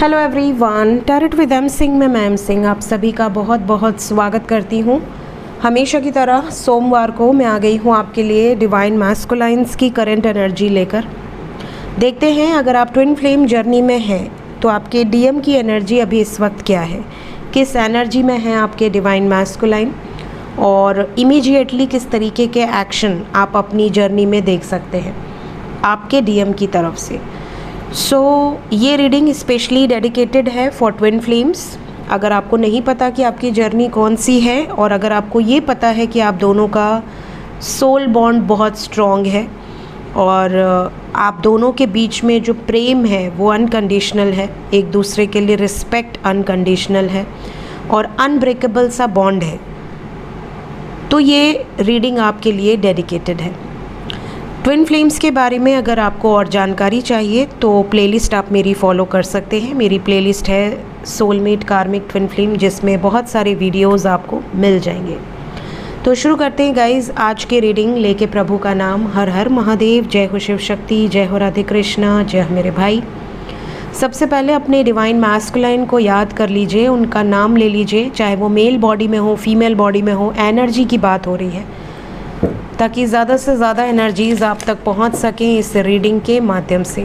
Hello everyone, tarot with M Singh में ma'am Singh आप सभी का बहुत बहुत स्वागत करती हूँ। हमेशा की तरह सोमवार को मैं आ गई हूँ आपके लिए डिवाइन मैस्कुलाइंस की करंट एनर्जी लेकर। देखते हैं अगर आप ट्विन फ्लेम जर्नी में हैं तो आपके डीएम की एनर्जी अभी इस वक्त क्या है, किस एनर्जी में है आपके डिवाइन मैस्कुलाइन और इमीडिएटली किस तरीके के एक्शन आप अपनी जर्नी में देख सकते हैं आपके डीएम की तरफ से। ये रीडिंग स्पेशली डेडिकेटेड है फॉर ट्विन फ्लेम्स। अगर आपको नहीं पता कि आपकी जर्नी कौन सी है और अगर आपको ये पता है कि आप दोनों का सोल बॉन्ड बहुत स्ट्रॉन्ग है और आप दोनों के बीच में जो प्रेम है वो अनकंडीशनल है, एक दूसरे के लिए रिस्पेक्ट अनकंडीशनल है और अनब्रेकेबल सा बॉन्ड है, तो ये रीडिंग आपके लिए डेडिकेटेड है। ट्विन फ्लेम्स के बारे में अगर आपको और जानकारी चाहिए तो प्लेलिस्ट आप मेरी फॉलो कर सकते हैं। मेरी प्लेलिस्ट है सोलमेट कार्मिक ट्विन फ्लेम, जिसमें बहुत सारे वीडियोस आपको मिल जाएंगे। तो शुरू करते हैं गाइज आज के रीडिंग लेके प्रभु का नाम। हर हर महादेव, जय हो शिव शक्ति, जय हो राधे कृष्णा, जय हो मेरे भाई। सबसे पहले अपने डिवाइन मैस्कुलाइन को याद कर लीजिए, उनका नाम ले लीजिए, चाहे वो मेल बॉडी में हो फीमेल बॉडी में हो। एनर्जी की बात हो रही है ताकि ज़्यादा से ज़्यादा एनर्जीज़ आप तक पहुंच सकें इस रीडिंग के माध्यम से।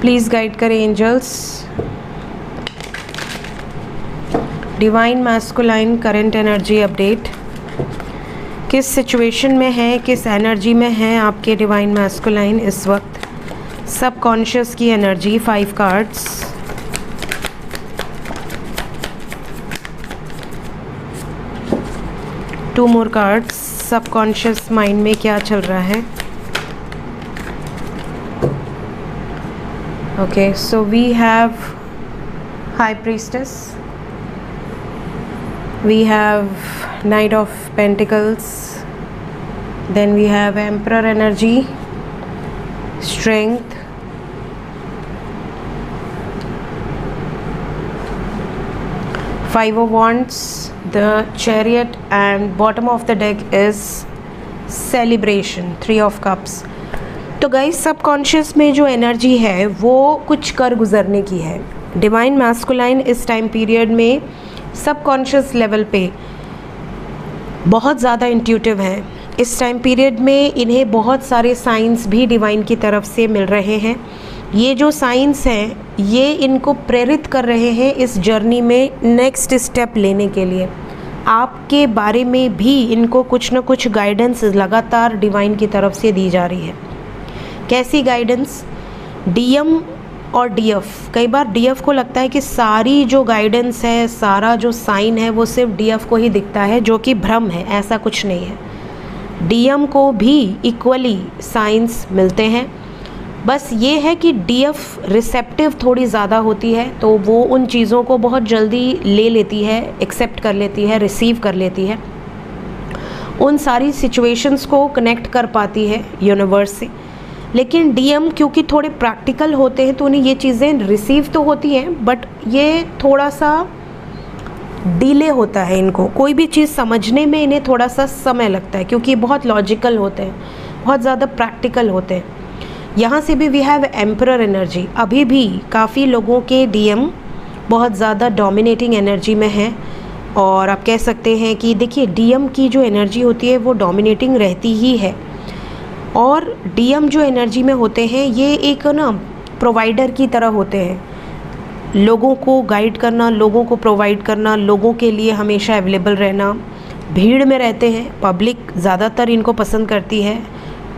प्लीज़ गाइड करें angels. Divine masculine current energy update, किस सिचुएशन में है, किस एनर्जी में है आपके डिवाइन मैस्कुलाइन इस वक्त। सबकॉन्शियस की energy, 5 cards. Two more cards, subconscious mind में क्या चल रहा है। Okay, so we have high priestess, we have knight of pentacles, then we have emperor energy, strength, Five of Wands, the Chariot, and bottom of the deck is Celebration, 3 of Cups। तो guys subconscious में जो energy है वो कुछ कर गुजरने की है। डिवाइन मैस्कुलाइन इस टाइम पीरियड में सबकॉन्शियस लेवल पे बहुत ज़्यादा इंट्यूटिव है। इस टाइम पीरियड में इन्हें बहुत सारे साइंस भी डिवाइन की तरफ से मिल रहे हैं। ये जो साइंस हैं ये इनको प्रेरित कर रहे हैं इस जर्नी में नेक्स्ट स्टेप लेने के लिए। आपके बारे में भी इनको कुछ ना कुछ गाइडेंस लगातार डिवाइन की तरफ से दी जा रही है। कैसी गाइडेंस? डीएम और डीएफ। कई बार डीएफ को लगता है कि सारी जो गाइडेंस है, सारा जो साइन है वो सिर्फ डीएफ को ही दिखता है, जो कि भ्रम है। ऐसा कुछ नहीं है, डीएम को भी इक्वली साइंस मिलते हैं। बस ये है कि डीएफ रिसेप्टिव थोड़ी ज़्यादा होती है, तो वो उन चीज़ों को बहुत जल्दी ले लेती है, एक्सेप्ट कर लेती है, रिसीव कर लेती है, उन सारी सिचुएशंस को कनेक्ट कर पाती है यूनिवर्स से। लेकिन डीएम क्योंकि थोड़े प्रैक्टिकल होते हैं तो उन्हें ये चीज़ें रिसीव तो होती हैं, बट ये थोड़ा सा डिले होता है। इनको कोई भी चीज़ समझने में इन्हें थोड़ा सा समय लगता है क्योंकि बहुत लॉजिकल होते हैं, बहुत ज़्यादा प्रैक्टिकल होते हैं। यहाँ से भी वी हैव एम्परर एनर्जी। अभी भी काफ़ी लोगों के डीएम बहुत ज़्यादा डोमिनेटिंग एनर्जी में है और आप कह सकते हैं कि देखिए डीएम की जो एनर्जी होती है वो डोमिनेटिंग रहती ही है। और डीएम जो एनर्जी में होते हैं ये एक ना प्रोवाइडर की तरह होते हैं, लोगों को गाइड करना, लोगों को प्रोवाइड करना, लोगों के लिए हमेशा अवेलेबल रहना। भीड़ में रहते हैं, पब्लिक ज़्यादातर इनको पसंद करती है।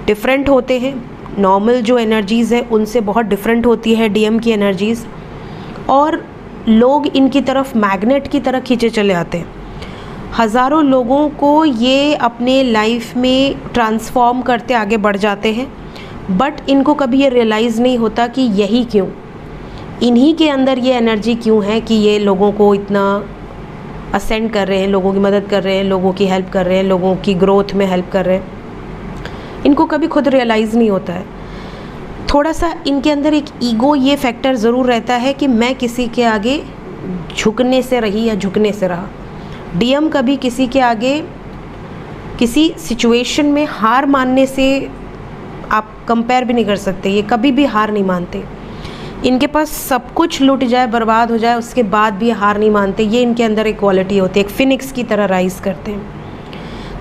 डिफरेंट होते हैं, नॉर्मल जो एनर्जीज़ है उनसे बहुत डिफरेंट होती है डीएम की एनर्जीज़, और लोग इनकी तरफ मैग्नेट की तरह खींचे चले आते हैं। हज़ारों लोगों को ये अपने लाइफ में ट्रांसफॉर्म करते आगे बढ़ जाते हैं, बट इनको कभी ये रियलाइज़ नहीं होता कि यही क्यों, इन्हीं के अंदर ये एनर्जी क्यों है कि ये लोगों को इतना असेंड कर रहे हैं, लोगों की मदद कर रहे हैं, लोगों की हेल्प कर रहे हैं, लोगों की ग्रोथ में हेल्प कर रहे हैं। इनको कभी खुद रियलाइज़ नहीं होता है। थोड़ा सा इनके अंदर एक ईगो ये फैक्टर ज़रूर रहता है कि मैं किसी के आगे झुकने से रही या झुकने से रहा। डीएम कभी किसी के आगे किसी सिचुएशन में हार मानने से आप कंपेयर भी नहीं कर सकते। ये कभी भी हार नहीं मानते। इनके पास सब कुछ लुट जाए, बर्बाद हो जाए, उसके बाद भी हार नहीं मानते। ये इनके अंदर एक क्वालिटी होती है, एक फिनिक्स की तरह राइज करते हैं।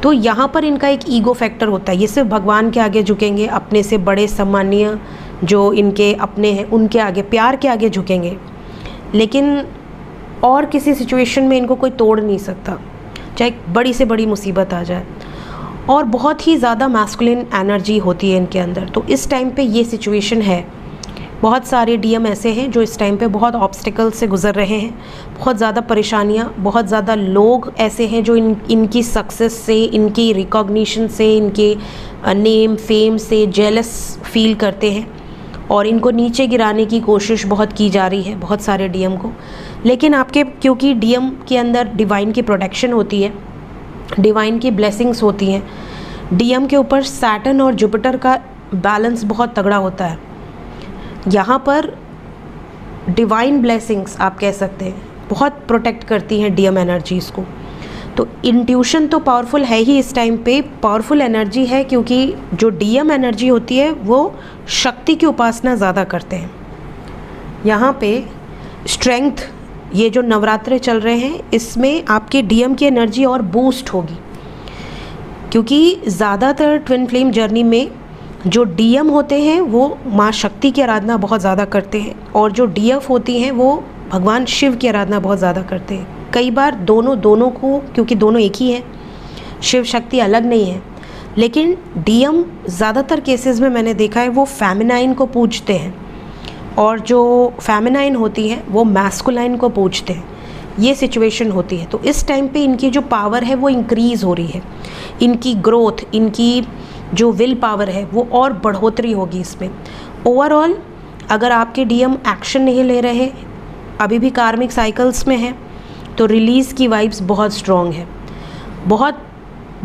तो यहाँ पर इनका एक ईगो फैक्टर होता है। ये सिर्फ भगवान के आगे झुकेंगे, अपने से बड़े सम्मानीय जो इनके अपने हैं उनके आगे, प्यार के आगे झुकेंगे। लेकिन और किसी सिचुएशन में इनको कोई तोड़ नहीं सकता, चाहे बड़ी से बड़ी मुसीबत आ जाए। और बहुत ही ज़्यादा मैस्कुलिन एनर्जी होती है इनके अंदर। तो इस टाइम पे ये सिचुएशन है। बहुत सारे डीएम ऐसे हैं जो इस टाइम पे बहुत ऑब्स्टिकल से गुजर रहे हैं, बहुत ज़्यादा परेशानियाँ, बहुत ज़्यादा लोग ऐसे हैं जो इनकी सक्सेस से, इनकी रिकॉग्निशन से, इनके नेम फेम से जेलस फील करते हैं और इनको नीचे गिराने की कोशिश बहुत की जा रही है बहुत सारे डीएम को। लेकिन आपके, क्योंकि डीएम के अंदर डिवाइन की प्रोटेक्शन होती है, डिवाइन की ब्लेसिंग्स होती हैं, डीएम के ऊपर सैटर्न और जुपिटर का बैलेंस बहुत तगड़ा होता है। यहाँ पर डिवाइन ब्लेसिंग्स आप कह सकते हैं बहुत प्रोटेक्ट करती हैं डीएम एनर्जीज़ को। तो इंट्यूशन तो पावरफुल है ही, इस टाइम पे पावरफुल एनर्जी है, क्योंकि जो डीएम एनर्जी होती है वो शक्ति की उपासना ज़्यादा करते हैं। यहाँ पे स्ट्रेंथ, ये जो नवरात्रे चल रहे हैं इसमें आपके डीएम की एनर्जी और बूस्ट होगी, क्योंकि ज़्यादातर ट्विन फ्लेम जर्नी में जो डीएम होते हैं वो माँ शक्ति की आराधना बहुत ज़्यादा करते हैं और जो डीएफ होती हैं वो भगवान शिव की आराधना बहुत ज़्यादा करते हैं। कई बार दोनों को, क्योंकि दोनों एक ही हैं, शिव शक्ति अलग नहीं है, लेकिन डीएम ज़्यादातर केसेस में मैंने देखा है वो फेमिनाइन को पूजते हैं और जो फेमिनाइन होती है वो मैस्कुलाइन को पूजते हैं। ये सिचुएशन होती है। तो इस टाइम पे इनकी जो पावर है वो इंक्रीज़ हो रही है, इनकी ग्रोथ, इनकी जो विल पावर है वो और बढ़ोतरी होगी इसमें। ओवरऑल अगर आपके डीएम एक्शन नहीं ले रहे, अभी भी कार्मिक साइकिल्स में हैं, तो रिलीज़ की वाइब्स बहुत स्ट्रॉन्ग है। बहुत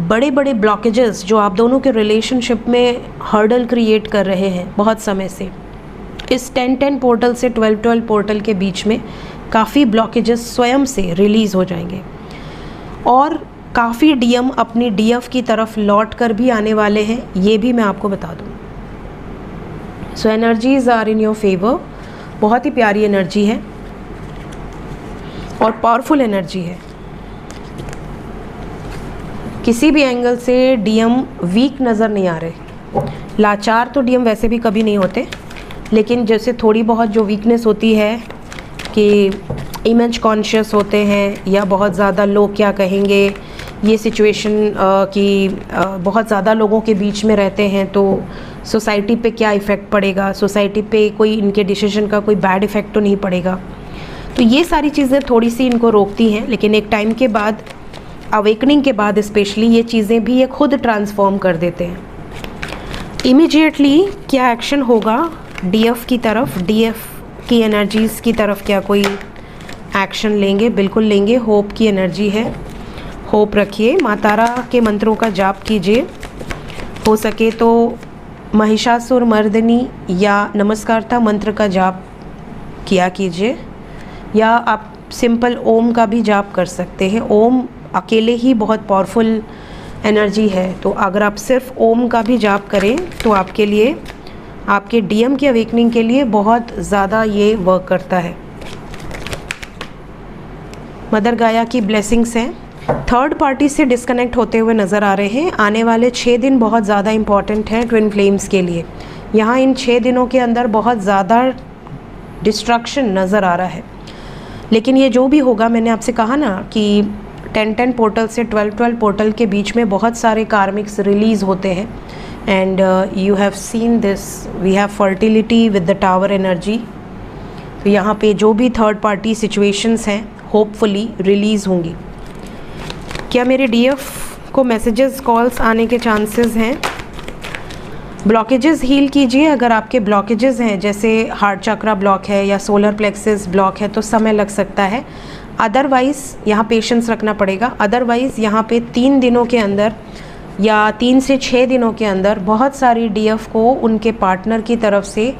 बड़े बड़े ब्लॉकेजेस जो आप दोनों के रिलेशनशिप में हर्डल क्रिएट कर रहे हैं बहुत समय से, इस 10-10 पोर्टल से 12-12 पोर्टल के बीच में काफ़ी ब्लॉकेजेस स्वयं से रिलीज़ हो जाएंगे और काफ़ी डीएम अपनी डीएफ की तरफ लौट कर भी आने वाले हैं, ये भी मैं आपको बता दूँ। So energies are in your favour. बहुत ही प्यारी एनर्जी है और पावरफुल एनर्जी है। किसी भी एंगल से डीएम वीक नज़र नहीं आ रहे। लाचार तो डीएम वैसे भी कभी नहीं होते, लेकिन जैसे थोड़ी बहुत जो वीकनेस होती है कि इमेज कॉन्शियस होते हैं या बहुत ज़्यादा लोग क्या कहेंगे, ये सिचुएशन कि बहुत ज़्यादा लोगों के बीच में रहते हैं तो सोसाइटी पे क्या इफ़ेक्ट पड़ेगा, सोसाइटी पे कोई इनके डिसीजन का कोई बैड इफ़ेक्ट तो नहीं पड़ेगा। तो ये सारी चीज़ें थोड़ी सी इनको रोकती हैं, लेकिन एक टाइम के बाद, अवेकनिंग के बाद स्पेशली, ये चीज़ें भी ये खुद ट्रांसफॉर्म कर देते हैं। इमीडिएटली क्या एक्शन होगा डीएफ की तरफ, डीएफ की एनर्जीज़ की तरफ क्या कोई एक्शन लेंगे? बिल्कुल लेंगे। होप की एनर्जी है, होप रखिए। माँ तारा के मंत्रों का जाप कीजिए, हो सके तो महिषासुर मर्दिनी या नमस्कारता मंत्र का जाप किया कीजिए, या आप सिंपल ओम का भी जाप कर सकते हैं। ओम अकेले ही बहुत पावरफुल एनर्जी है, तो अगर आप सिर्फ ओम का भी जाप करें तो आपके लिए, आपके डीएम की अवेकनिंग के लिए बहुत ज़्यादा ये वर्क करता है। मदर गाया की ब्लेसिंग्स हैं। थर्ड पार्टी से डिस्कनेक्ट होते हुए नज़र आ रहे हैं। आने वाले 6 दिन बहुत ज़्यादा इम्पॉर्टेंट हैं ट्विन फ्लेम्स के लिए। यहाँ इन 6 दिनों के अंदर बहुत ज़्यादा डिस्ट्रक्शन नज़र आ रहा है, लेकिन ये जो भी होगा, मैंने आपसे कहा ना कि 10-10 पोर्टल से 12-12 पोर्टल के बीच में बहुत सारे कार्मिक्स रिलीज़ होते हैं। And you have seen this, we have fertility with the tower energy. तो यहाँ पे जो भी थर्ड पार्टी सिचुएशंस हैं होपफुली रिलीज़ होंगी। क्या मेरे डीएफ को मैसेजेस, कॉल्स आने के चांसेस हैं? ब्लॉकेजेस हील कीजिए। अगर आपके ब्लॉकेजेस हैं, जैसे हार्ट चक्रा ब्लॉक है या सोलर प्लेक्सस ब्लॉक है, तो समय लग सकता है। अदरवाइज़ यहाँ पेशेंस रखना पड़ेगा। अदरवाइज़ यहाँ पे 3 दिनों के अंदर या 3 से 6 दिनों के अंदर बहुत सारी डीएफ को उनके पार्टनर की तरफ से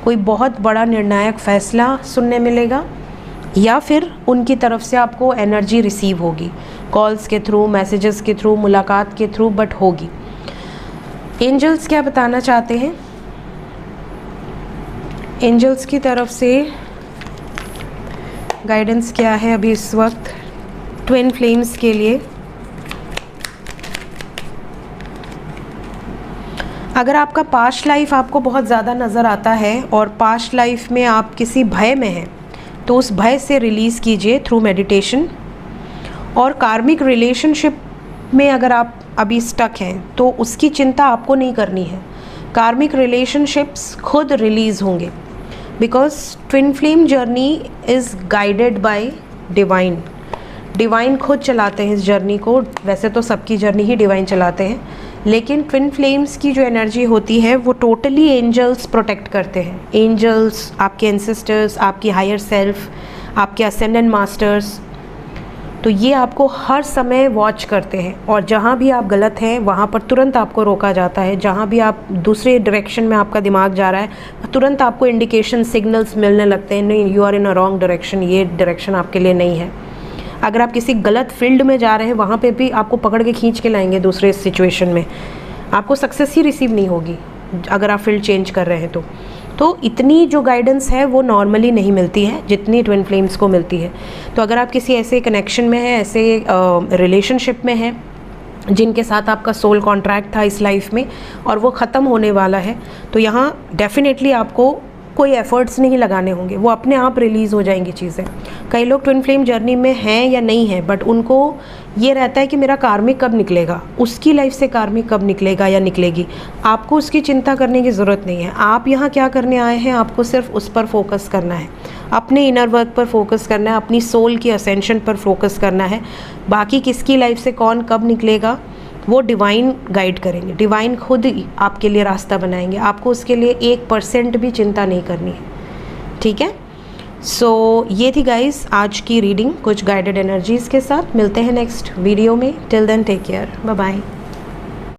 कोई बहुत बड़ा निर्णायक फ़ैसला सुनने मिलेगा, या फिर उनकी तरफ से आपको एनर्जी रिसीव होगी, कॉल्स के थ्रू, मैसेजेस के थ्रू, मुलाकात के थ्रू, बट होगी। एंजल्स क्या बताना चाहते हैं? एंजल्स की तरफ से गाइडेंस क्या है अभी इस वक्त ट्विन फ्लेम्स के लिए? अगर आपका पास्ट लाइफ आपको बहुत ज़्यादा नज़र आता है और पास्ट लाइफ में आप किसी भय में हैं, तो उस भय से रिलीज़ कीजिए थ्रू मेडिटेशन। और कार्मिक रिलेशनशिप में अगर आप अभी स्टक हैं तो उसकी चिंता आपको नहीं करनी है। कार्मिक रिलेशनशिप्स खुद रिलीज़ होंगे, because twin flame journey is guided by divine. Divine खुद चलाते हैं इस जर्नी को। वैसे तो सबकी जर्नी ही डिवाइन चलाते हैं, लेकिन ट्विन फ्लेम्स की जो एनर्जी होती है वो टोटली एंजल्स प्रोटेक्ट करते हैं। एंजल्स, आपके एंसेस्टर्स, आपकी हायर सेल्फ, आपके असेंडेंट मास्टर्स, तो ये आपको हर समय वॉच करते हैं। और जहाँ भी आप गलत हैं वहाँ पर तुरंत आपको रोका जाता है। जहाँ भी आप दूसरे डायरेक्शन में आपका दिमाग जा रहा है, तुरंत आपको इंडिकेशन सिग्नल्स मिलने लगते हैं, नहीं you are in a wrong direction, ये डायरेक्शन आपके लिए नहीं है। अगर आप किसी गलत फील्ड में जा रहे हैं, वहाँ पे भी आपको पकड़ के खींच के लाएंगे दूसरे सिचुएशन में। आपको सक्सेस ही रिसीव नहीं होगी अगर आप फील्ड चेंज कर रहे हैं तो इतनी जो गाइडेंस है वो नॉर्मली नहीं मिलती है जितनी ट्विन फ्लेम्स को मिलती है। तो अगर आप किसी ऐसे कनेक्शन में हैं, ऐसे रिलेशनशिप में हैं जिनके साथ आपका सोल कॉन्ट्रैक्ट था इस लाइफ में और वो ख़त्म होने वाला है, तो यहाँ डेफिनेटली आपको कोई एफर्ट्स नहीं लगाने होंगे, वो अपने आप रिलीज़ हो जाएंगी चीज़ें। कई लोग ट्विन फ्लेम जर्नी में हैं या नहीं है, बट उनको ये रहता है कि मेरा कार्मिक कब निकलेगा, उसकी लाइफ से कार्मिक कब निकलेगा या निकलेगी। आपको उसकी चिंता करने की ज़रूरत नहीं है। आप यहाँ क्या करने आए हैं, आपको सिर्फ उस पर फोकस करना है, अपने इनर वर्क पर फोकस करना है, अपनी सोल की असेंशन पर फोकस करना है। बाकी किसकी लाइफ से कौन कब निकलेगा वो डिवाइन गाइड करेंगे। डिवाइन खुद ही आपके लिए रास्ता बनाएंगे। आपको उसके लिए 1% भी चिंता नहीं करनी है, ठीक है। सो ये थी गाइस आज की रीडिंग कुछ गाइडेड एनर्जीज़ के साथ। मिलते हैं नेक्स्ट वीडियो में। Till then take care, bye bye.